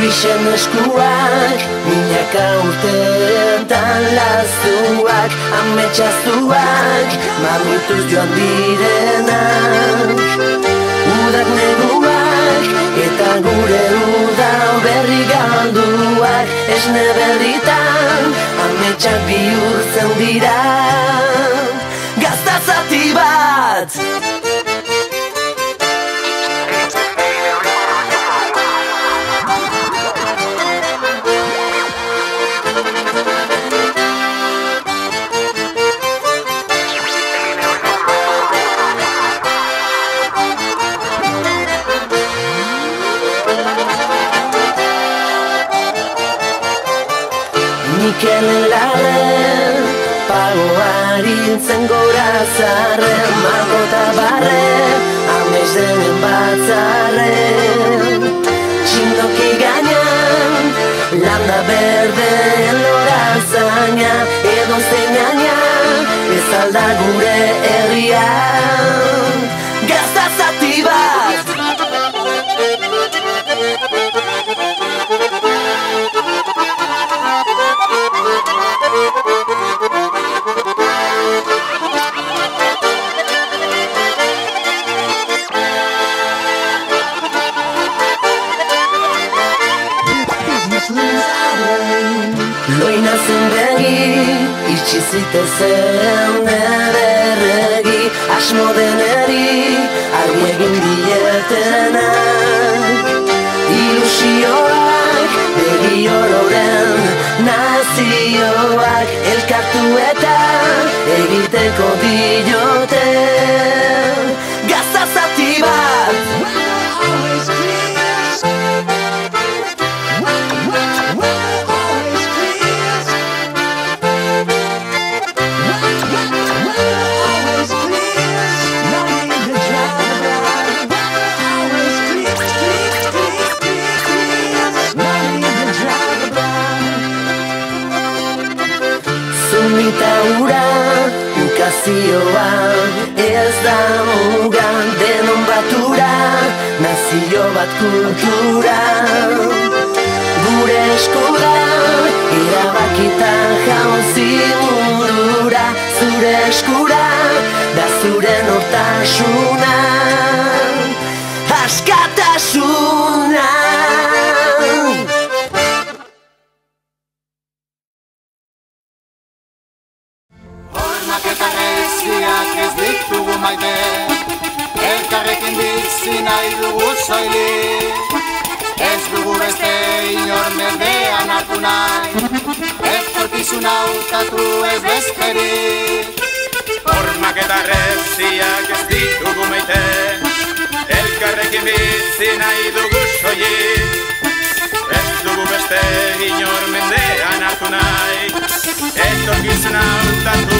Grisen eskuak, milaka urteetan lazuak, ametsaztuak, mamituz joan direnak. Udak neguak, eta gure uda berri galduak, esne berritan, ametsak bihurtzen dira. Gazta zati bat! Mikelen laren, pagoarintzen gora zarren, mago eta barren, amez denen batzarren. Txindoki gainan, landa berdeen lorazaina, edo zeinaina, ez alda gure herrian. Gazta zati bat! Loina zen begi, itxizitezen ederregi, asmo deneri, argi egin dietenak. Ilusioak, begi ororen nazioak, elkartu eta egiteko diote. Gazta zati bat! Zumita ura, ukazioa, ez da mugan denon batura, nazio bat kultura. Gure eskura, erabakita jauzi mundura, zure eskura, da zure nortasuna, askatasuna. Eta geziak ez ditugu maite, elkarrekin bizi nahi dugu soilik. Ez dugu beste inor mendean hartu nahi, etorkizuna hautatu ez besterik. Hormak eta geziak ez ditugu maite, elkarrekin bizi nahi dugu soilik. Ez dugu beste inor mendean hartu nahi, etorkizuna hautatu